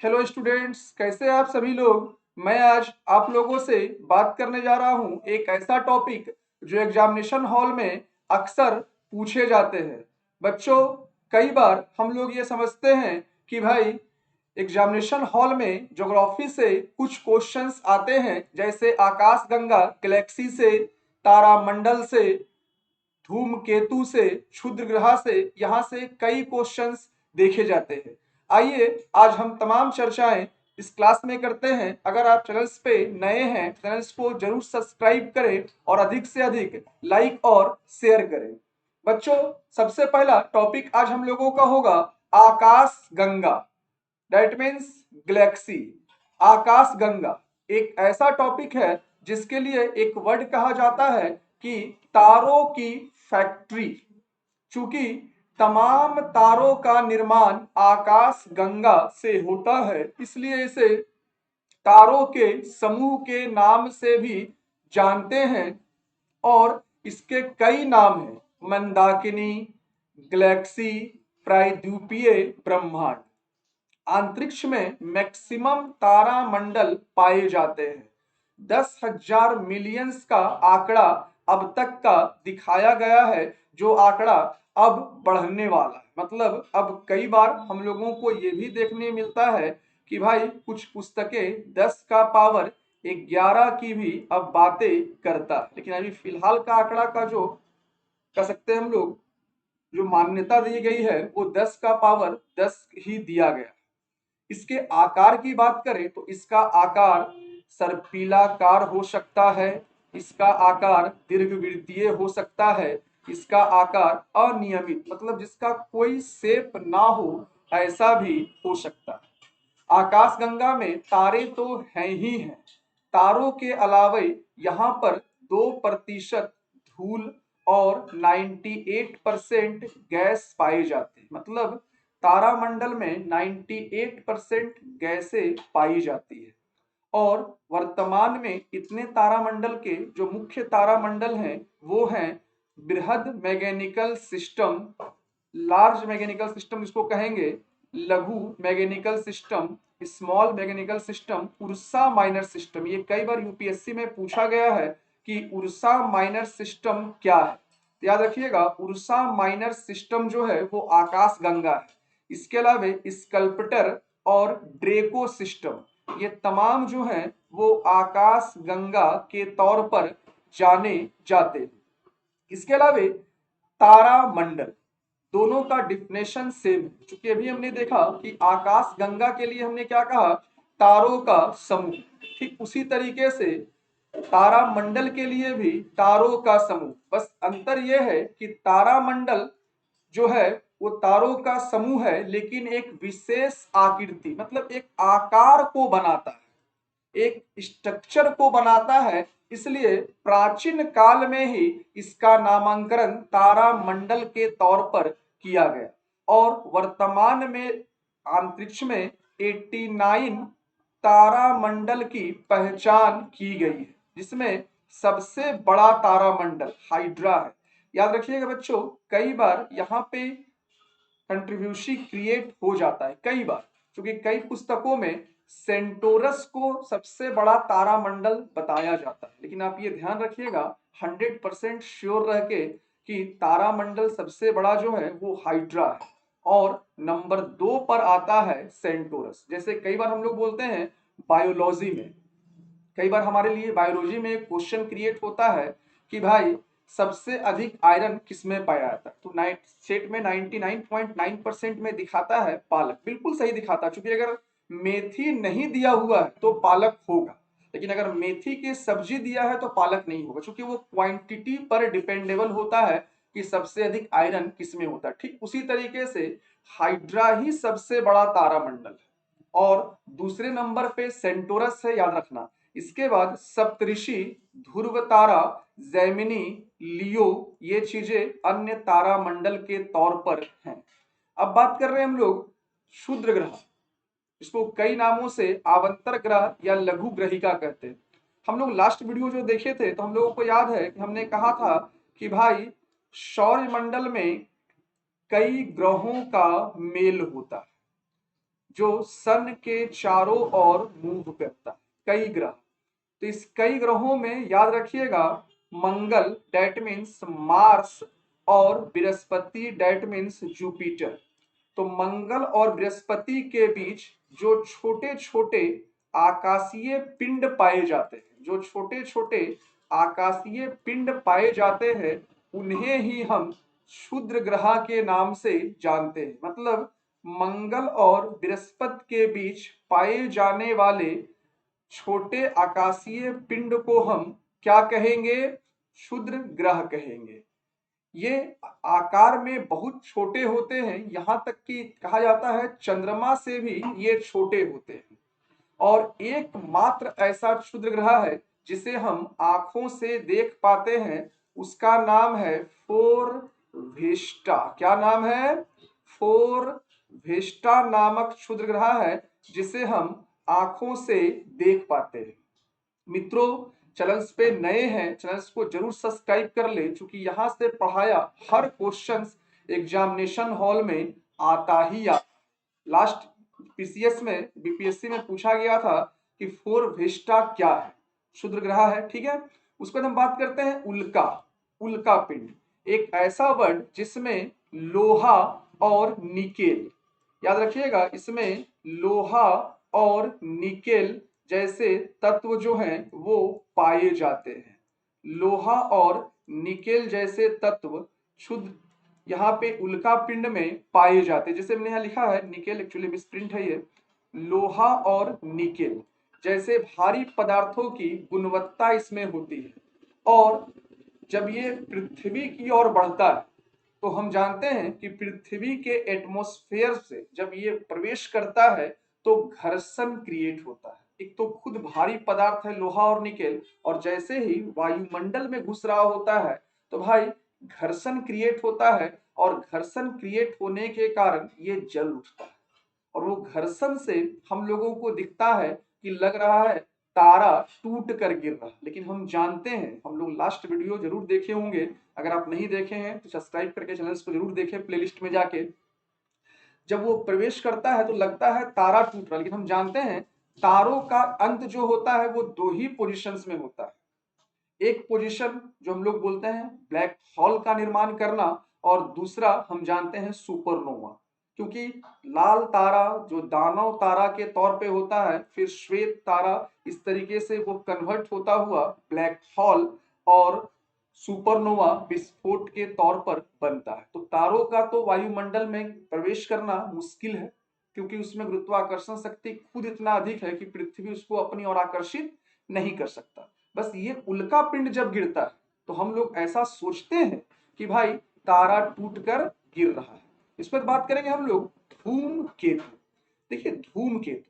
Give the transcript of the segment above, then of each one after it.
Hello students, कैसे हैं आप सभी लोग। मैं आज आप लोगों से बात करने जा रहा हूं एक ऐसा टॉपिक जो एग्जामिनेशन हॉल में अक्सर पूछे जाते हैं। बच्चों, कई बार हम लोग ये समझते हैं कि भाई एग्जामिनेशन हॉल में ज्योग्राफी से कुछ क्वेश्चंस आते हैं, जैसे आकाशगंगा गैलेक्सी से, तारामंडल से, धूमकेतु से, क्षुद्र ग्रह से, यहाँ से कई क्वेश्चंस देखे जाते हैं। आइए आज हम तमाम चर्चाएं इस क्लास में करते हैं। अगर आप चैनल्स पे नए हैं, चैनल्स को जरूर सब्सक्राइब करें और अधिक से अधिक लाइक और शेयर करें। बच्चों, सबसे पहला टॉपिक आज हम लोगों का होगा आकाश गंगा, दैट मीन्स गैलेक्सी। आकाश गंगा एक ऐसा टॉपिक है जिसके लिए एक वर्ड कहा जाता है कि तारों की फैक्ट्री। चूंकि तमाम तारों का निर्माण आकाश गंगा से होता है, इसलिए इसे तारों के समूह के नाम से भी जानते हैं। और इसके कई नाम हैं: मंदाकिनी, गैलेक्सी, प्रायद्वीपीय, ब्रह्मांड। अंतरिक्ष में मैक्सिमम तारामंडल पाए जाते हैं। 10,000 मिलियंस का आंकड़ा अब तक का दिखाया गया है, जो आंकड़ा अब बढ़ने वाला है। मतलब अब कई बार हम लोगों को ये भी देखने मिलता है कि भाई कुछ पुस्तकें 10 का पावर 11 की भी अब बातें करता है, लेकिन अभी फिलहाल का आंकड़ा का जो कह सकते हैं हम लोग, जो मान्यता दी गई है वो 10 का पावर 10 ही दिया गया। इसके आकार की बात करें तो इसका आकार सर्पिलाकार हो सकता है, इसका आकार दीर्घवृत्तीय हो सकता है, इसका आकार अनियमित मतलब जिसका कोई शेप ना हो ऐसा भी हो सकता है। आकाशगंगा में तारे तो हैं ही हैं, तारों के अलावे यहाँ पर 2% धूल और 98% गैस पाए जाते हैं। मतलब तारामंडल में 98% गैसें पाई जाती है। और वर्तमान में इतने तारामंडल के जो मुख्य तारामंडल हैं वो हैं बृहद mechanical system, large mechanical system जिसको कहेंगे, लघु mechanical system, small mechanical system, Ursa minor system. ये कई बार यूपीएससी में पूछा गया है कि उर्सा माइनर सिस्टम क्या है। तो याद रखिएगा, उर्सा माइनर सिस्टम जो है वो आकाश गंगा है। इसके अलावा स्कल्पटर और ड्रेको सिस्टम, ये तमाम जो हैं वो आकाश गंगा के तौर पर जाने जाते हैं। इसके अलावा तारामंडल, दोनों का डिफिनेशन सेम है। क्योंकि अभी हमने देखा कि आकाश गंगा के लिए हमने क्या कहा, तारों का समूह। ठीक उसी तरीके से तारामंडल के लिए भी तारों का समूह। बस अंतर यह है कि तारामंडल जो है वो तारों का समूह है, लेकिन एक विशेष आकृति मतलब एक आकार को बनाता है, एक स्ट्रक्चर को बनाता है। इसलिए प्राचीन काल में ही इसका नामकरण तारामंडल के तौर पर किया गया। और वर्तमान में अंतरिक्ष में 89 तारामंडल की पहचान की गई है, जिसमें सबसे बड़ा तारामंडल हाइड्रा है। याद रखिएगा बच्चों, कई बार यहाँ पे कंट्रीब्यूशी क्रिएट हो जाता है कई बार, क्योंकि कई पुस्तकों में सेंटोरस को सबसे बड़ा तारामंडल बताया जाता है। लेकिन आप ये ध्यान रखिएगा 100% श्योर रह के कि तारामंडल सबसे बड़ा जो है वो हाइड्रा है और नंबर 2 पर आता है सेंटोरस। जैसे कई बार हम लोग बोलते हैं बायोलॉजी में, कई बार हमारे लिए बायोलॉजी में एक क्वेश्चन क्रिएट होता है कि भाई सबसे अधिक आयरन किसमें पाया जाता है, तो नाइट सेट में 99.9% में दिखाता है पालक। बिल्कुल सही दिखाता है, क्योंकि अगर मेथी नहीं दिया हुआ है तो पालक होगा, लेकिन अगर मेथी की सब्जी दिया है तो पालक नहीं होगा, क्योंकि वो क्वांटिटी पर डिपेंडेबल होता है कि सबसे अधिक आयरन किसमें होता है। ठीक उसी तरीके से हाइड्रा ही सबसे बड़ा तारामंडल है और दूसरे नंबर पे सेंटोरस है, याद रखना। इसके बाद सप्तऋषि, ध्रुव तारा, जैमिनी, लियो, ये चीजें अन्य तारामंडल के तौर पर हैं। अब बात कर रहे हैं हम लोग क्षुद्र ग्रह, इसको कई नामों से आवंतर ग्रह या लघु ग्रहिका कहते हैं। हम लोग लास्ट वीडियो जो देखे थे तो हम लोगों को याद है कि हमने कहा था कि भाई सौर मंडल में कई ग्रहों का मेल होता है। जो सन के चारों ओर मूव करता है, कई ग्रह। तो इस कई ग्रहों में याद रखिएगा, मंगल डेट मीन्स मार्स और बृहस्पति डेट मीन्स जुपिटर। तो मंगल और बृहस्पति के बीच जो छोटे छोटे आकाशीय पिंड पाए जाते हैं, जो छोटे छोटे आकाशीय पिंड पाए जाते हैं, उन्हें ही हम क्षुद्र ग्रह के नाम से जानते हैं। मतलब मंगल और बृहस्पति के बीच पाए जाने वाले छोटे आकाशीय पिंड को हम क्या कहेंगे? क्षुद्र ग्रह कहेंगे। ये आकार में बहुत छोटे होते हैं, यहां तक कि कहा जाता है चंद्रमा से भी ये छोटे होते हैं। और एकमात्र ऐसा क्षुद्र ग्रह है जिसे हम आंखों से देख पाते हैं, उसका नाम है फोरविस्टा। क्या नाम है? फोरविस्टा नामक क्षुद्र ग्रह है जिसे हम आंखों से देख पाते हैं। मित्रों, चैनल्स पे नए हैं, चैनल्स को जरूर सब्सक्राइब कर ले, क्योंकि यहाँ से पढ़ाया हर क्वेश्चन एग्जामिनेशन हॉल में आता ही आता। लास्ट पीसीएस में, बीपीएससी में पूछा गया था कि फोरविस्टा क्या है, क्षुद्र ग्रह है, ठीक है। उसके बाद हम बात करते हैं उल्का। उल्का पिंड एक ऐसा वर्ड जिसमें लोहा और निकेल, याद रखिएगा, इसमें लोहा और निकेल जैसे तत्व जो हैं वो पाए जाते हैं। लोहा और निकेल जैसे तत्व क्षुद्र यहाँ पे उल्का पिंड में पाए जाते हैं। जैसे मैंने यहाँ लिखा है निकेल, एक्चुअली मिसप्रिंट है ये। लोहा और निकेल जैसे भारी पदार्थों की गुणवत्ता इसमें होती है। और जब ये पृथ्वी की ओर बढ़ता है तो हम जानते हैं कि पृथ्वी के एटमॉस्फेयर से जब ये प्रवेश करता है तो घर्षण क्रिएट होता है। एक तो खुद भारी पदार्थ है लोहा और निकेल, और जैसे ही वायुमंडल में घुस रहा होता है तो भाई घर्षण क्रिएट होता है, और घर्षण क्रिएट होने के कारण ये जल उठता है। और वो घर्षण से हम लोगों को दिखता है कि लग रहा है तारा टूट कर गिर रहा, लेकिन हम जानते हैं, हम लोग लास्ट वीडियो जरूर देखे होंगे, अगर आप नहीं देखे हैं तो सब्सक्राइब करके चैनल को जरूर देखें प्लेलिस्ट में जाके। जब वो प्रवेश करता है तो लगता है तारा टूट रहा, लेकिन हम जानते हैं तारों का अंत जो होता है वो दो ही पोजिशंस में होता है। एक पोजीशन जो हम लोग बोलते हैं ब्लैक होल का निर्माण करना, और दूसरा हम जानते हैं सुपरनोवा। क्योंकि लाल तारा जो दानव तारा के तौर पे होता है, फिर श्वेत तारा, इस तरीके से वो कन्वर्ट होता हुआ ब्लैक होल और सुपरनोवा विस्फोट के तौर पर बनता है। तो तारों का तो वायुमंडल में प्रवेश करना मुश्किल है, क्योंकि उसमें गुरुत्वाकर्षण शक्ति खुद इतना अधिक है कि पृथ्वी उसको अपनी ओर आकर्षित नहीं कर सकता। बस ये उल्का पिंड जब गिरता है तो हम लोग ऐसा सोचते हैं कि भाई तारा टूटकर गिर रहा है। इस पर बात करेंगे हम लोग धूमकेतु। देखिए धूमकेतु,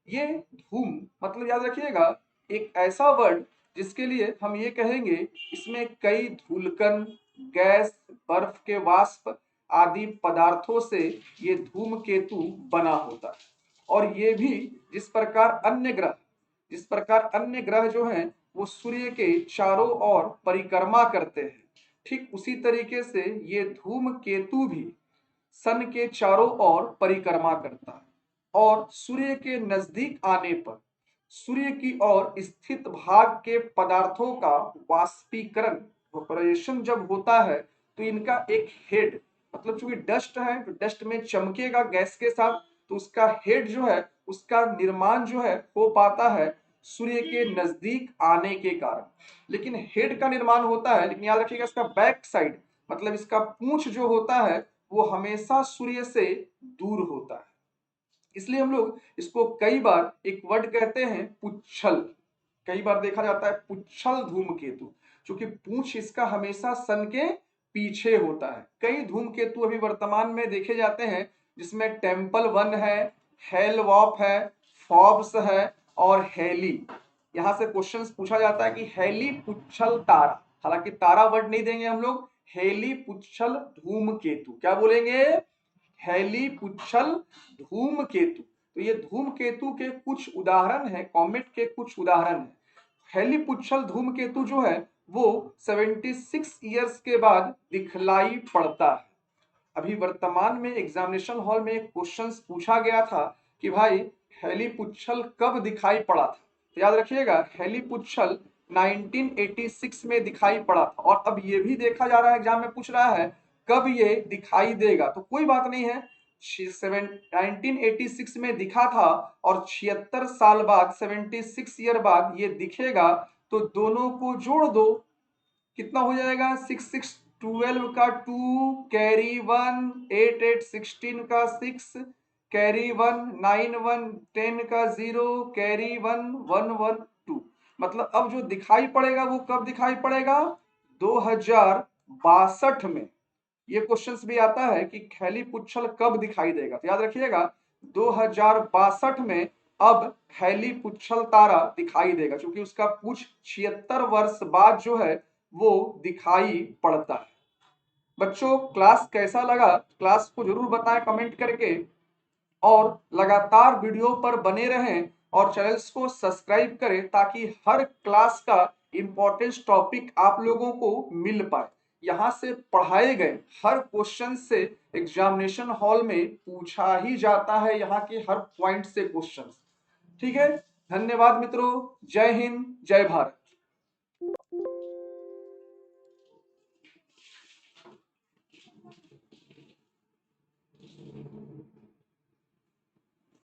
ये धूम मतलब याद रखिएगा एक ऐसा वर्ड जिसके लिए हम ये कहेंगे इसमें कई धूलकण, गैस, बर्फ के वाष्प आदि पदार्थों से ये धूमकेतु बना होता है। और ये भी जिस प्रकार अन्य ग्रह जो हैं वो सूर्य के चारों ओर परिक्रमा करते हैं, ठीक उसी तरीके से ये धूमकेतु भी सन के चारों ओर परिक्रमा करता है। और सूर्य के नजदीक आने पर सूर्य की ओर स्थित भाग के पदार्थों का वाष्पीकरण, वेपोराइजेशन जब होता है तो इनका एक हेड, मतलब चूंकि डस्ट है तो डस्ट में चमकेगा गैस के साथ, तो उसका हेड जो है उसका निर्माण जो है हो पाता है सूर्य के नजदीक आने के कारण। लेकिन हेड का निर्माण होता है, लेकिन याद रखिएगा इसका बैक साइड मतलब इसका पूंछ जो होता है वो हमेशा सूर्य से दूर होता है। इसलिए हम लोग इसको कई बार एक वर्ड कहते हैं पुच्छल। कई बार देखा जाता है पुच्छल धूमकेतु, क्योंकि पूंछ इसका हमेशा सन के पीछे होता है। कई धूमकेतु अभी वर्तमान में देखे जाते हैं जिसमें टेम्पल 1 है, हेलवॉप है, फॉब्स है और हेली। यहां से क्वेश्चंस पूछा जाता है कि हेली पुच्छल तारा, हालांकि तारा वर्ड नहीं देंगे हम लोग, हेली पुच्छल धूमकेतु क्या बोलेंगे? हेली पुच्छल धूमकेतु। तो ये धूमकेतु के कुछ उदाहरण है, कॉमेट के कुछ उदाहरण है। हेली पुच्छल धूमकेतु जो है वो 76 ईयर्स के बाद दिखलाई पड़ता है। अभी वर्तमान में एग्जामिनेशन हॉल में एक क्वेश्चन पूछा गया था कि भाई हेलीपुच्छल कब दिखाई पड़ा था। तो याद रखिएगा हेलीपुच्छल 1986 में दिखाई पड़ा था। और अब ये भी देखा जा रहा है, एग्जाम में पूछ रहा है कब ये दिखाई देगा, तो कोई बात नहीं है, 1986 में दिखा था और 76 साल बाद 76 ईयर बाद ये दिखेगा, तो दोनों को जोड़ दो, कितना हो जाएगा, 6 6 12 का 2 कैरी 1 8 8 16 का 6 कैरी 1 9 1 10 का 0 कैरी 1 1 1 2। मतलब अब जो दिखाई पड़ेगा वो कब दिखाई पड़ेगा, 2062 में। ये क्वेश्चंस भी आता है कि हेलीपुच्छल कब दिखाई देगा, तो याद रखिएगा 2062 में अब हेलीपुच्छल तारा दिखाई देगा, क्योंकि उसका पूछ 76 वर्ष बाद जो है वो दिखाई पड़ता है। बच्चों क्लास कैसा लगा, क्लास को जरूर बताएं कमेंट करके, और लगातार वीडियो पर बने रहें और चैनल्स को सब्सक्राइब करें ताकि हर क्लास का इंपॉर्टेंट टॉपिक आप लोगों को मिल पाए। यहाँ से पढ़ाए गए हर क्वेश्चन से एग्जामिनेशन हॉल में पूछा ही जाता है, यहाँ के हर पॉइंट से क्वेश्चन। ठीक है, धन्यवाद मित्रों, जय हिंद जय भारत।